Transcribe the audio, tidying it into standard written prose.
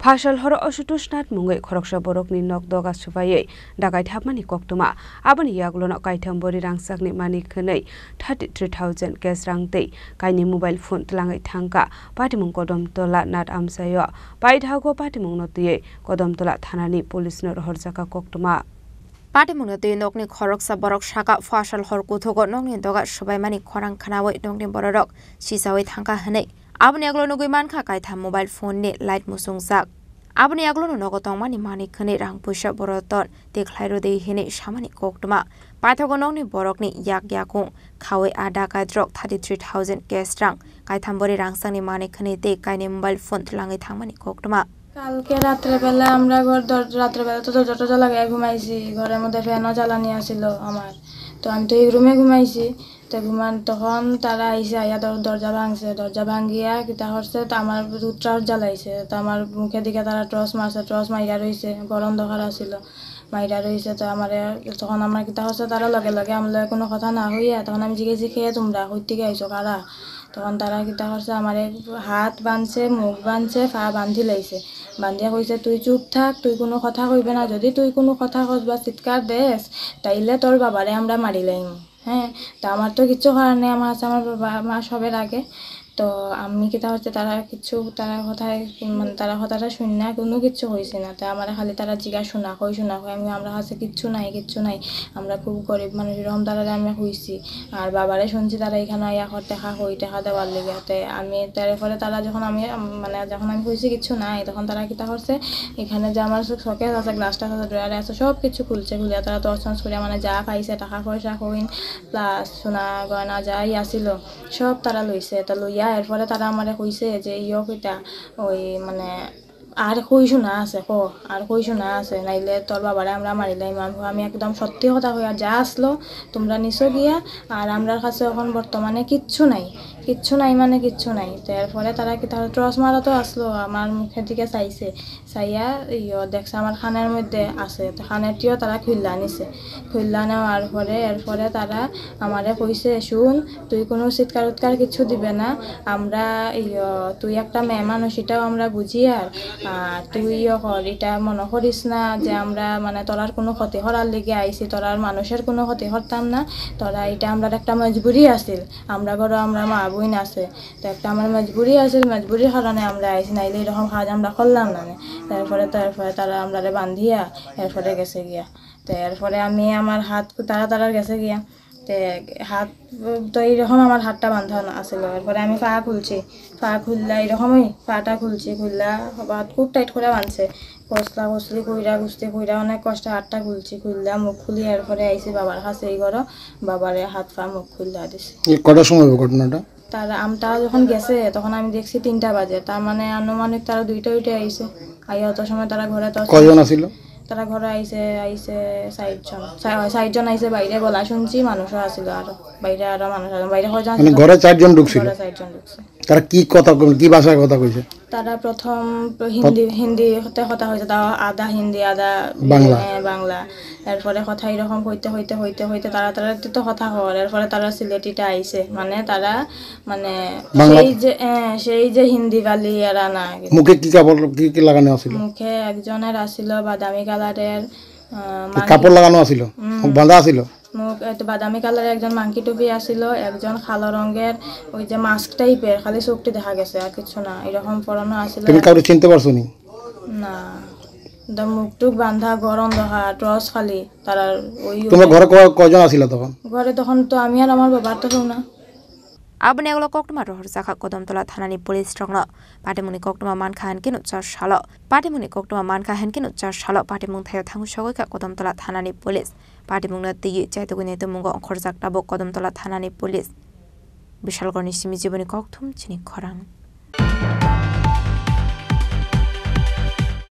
Fashal hor osutusnat mungai khoroksa borokni nokdoga subayei dagai thapmani koktuma aboni yaglona kaitham bori rangsakni mani khonei 33,000 cash rangtei kaini mobile phone tlangai thangka patimung kodamtola nat amsayo paithago patimung notiye kodamtola thanani police no horjaka koktuma patimung notiye nokni khoroksa borok saka fashal hor kuthogo nokni doga subaimani khorang khanawai nokni borok sisawai thangka hanei aboni aglo nugui mankha kaitham mobile phone ni light musungsak aboni aglo nogo tongmani mani khane rang puisa boroton dekhlairo de hine samani koktuma pathogo nokni borokni yak yakung khawe ada kaidrok 33,000 cash rang kaitham bori rangsangni mani khane te kaine mobile phone tlangai thangmani koktuma কালকে রাত্রেবেলা আমরা রাত্রেবেলা তো দরজা লাগাই ঘুমাইছি ঘরের মধ্যে ফ্যানও জ্বালানি আছিল আমার তো আমি তো এই রুমে ঘুমাইছি তো তখন তারা আইসে আইয়া দরজা ভাঙছে দরজা ভাঙিয়া কিতা করছে তো আমার টর্চ জ্বালাইছে তো আমার মুখের দিকে তারা টর্চ মারছে টর্চ মাইরা রইছে গরম দরকার আছিল মাইরা রইছে তো আমার তখন আমার কিতা করছে তারা লগে লগে আমলে কোনো কথা না হইয়া তখন আমি জিজ্ঞেসি খেয়ে তোমরা কই থেকে আইছো কারা তখন তারা কিতা করছে আমার হাত বাঁধছে মুখ বাঁধছে পা বান্ধি লাইছে বান্ধিয়া কইছে তুই চুপ থাক তুই কোনো কথা কইবে না যদি তুই কোনো কথা কস বা চিৎকার দেস তাইলে তোর বাবারে আমরা মারি লাইম হ্যাঁ তা আমার তো কিচ্ছু করার নেই আমার আছে আমার বাবা মা সবের আগে তো আমি কিতা হচ্ছে তারা কিছু তারা কথায় মানে তারা কথাটা শুনি না কোনো কিচ্ছু হয়েছে না তাই আমার খালি তারা জিজ্ঞাসা শোনা হয় আমি আমরা কাছে কিচ্ছু নাই আমরা খুব গরিব মানুষ এরকম তারা আমি হইছি আর বাবারে শুনছি তারা এখানে আইয়া দেখা হই দেখা দেওয়ার লেগে তাই আমি তারপরে তারা যখন আমি হইছি কিচ্ছু নাই তখন তারা কিতা করছে এখানে যে আমার শোকেস আছে গ্লাসটা আছে ড্রয়ারে আছে সব কিছু খুলছে খুলিয়া তারা তছনছ করে মানে যা পাইছে টাকা পয়সা কইন প্লাস সোনা গয়না যাই আসিল সব তারা লইছে তা লইয়া এরপরে তারা আমারে কইছে যে কইটা ওই মানে আর কই শোনা আছে আর কই শোনা আছে নাইলে তোর বাবারে আমরা মারিলাই আমি একদম সত্যি কথা কই আর যা আসলো তোমরা নিছো গিয়া আর আমরার কাছে এখন বর্তমানে কিচ্ছু নাই মানে কিচ্ছু নাই তারপরে তারা কি তারা টর্চ মারা তো আসলো আমার মুখের দিকে চাইয়া দেখছে আমার খানের মধ্যে আছে তো খানেরটিও তারা খুললা নেওয়ার পরে এরপরে তারা আমারে কইছে শুন তুই কোনো চিৎকার কিছু দিবে না আমরা তুই একটা মেয়ে মানুষ এটাও আমরা বুঝি আর তুইও কর এটা মনে করিস না যে আমরা মানে তোরার কোনো ক্ষতি করার লেগে আইছি তোরার মানুষের কোনো ক্ষতি করতাম না তোরা এটা আমরা একটা মজবুরি আছিল আমরা ঘরে আমরা মা বোন আছে তো একটা আমার মজবুরির কারণে আমরা আইছি নাইলে এরকম কাজ আমরা করলাম না তারপরে তারা আমরা বান্ধিয়া এরপরে গেছে গিয়া তো এরপরে আমি আমার হাত তারা গেছে গিয়া হাত তো এইরকম আমার হাতটা বাঁধা আছিল এরপরে আমি পা খুললা এরকমই পাটা খুললা হাত খুব টাইট করে বাঁধছে কসলি গুস্তি কইরা অনেক কষ্ট হাতটা খুললা মুখ খুলি এরপরে আইছি বাবার কাছে এই ঘর বাবারে হাত পা মুখ খুললা দিছে কটার সময় ঘটনাটা তারা যখন গেছে তখন আমি দেখছি 3টা বাজে তার মানে আনুমানিক তারা 2টা উঠে আইছে আইয়া অত সময় তারা ঘরে তো কয়জন আছিল তারা ঘরে আইছে 60 জন আইছে বাইরে গলা শুনছি মানুষও আছিল আর বাইরে আরো মানুষ বাইরে কয়জন মানে ঘরে 4 জন ঢুকছিল ঢুকছে তারা কি ভাষায় কথা কইছে তারা প্রথম হিন্দিতে কথা হইছে তাও আধা হিন্দি আধা বাংলা এরপরে কথা এরকম হইতে তারা তো কথা হল এরপরে তারা সিলেটিটা আইছে মানে তারা মানে সেই যে হিন্দি বালি এরা না মুখে কি লাগানো আছিল মুখে একজনের আছিল বাদামি কালারের কাপড় লাগানো আছিল বাঁধা আছিল মুখ বাদামি কালারের একজন মাংকি টুপি আছিল একজন কালো রঙের ওই যে মাস্ক টাইপের খালি চোখটি দেখা গেছে আর কিছু না এরকম পরানো আছিল তুমি কাউকে চিনতে পারছো না মুখটুক বাঁধা গরম দেখা টর্চ খালি তারা ওই তোমার ঘরে কয়জন আছিল তখন ঘরে তখন তো আমি আর আমার বাবার তো না abone aglo koktuma rohor jaka kodamtola thanani police rongno patimuni koktuma mankha hankenu 4 salo patimuni koktuma mankha hankenu 4 salo patimung thayo thangu sogoika kodamtola thanani police patimungna tigi chaitugune tumungo onkhorjak tabo kodamtola thanani police bishalgorni simi jiboni kokthum chini khorang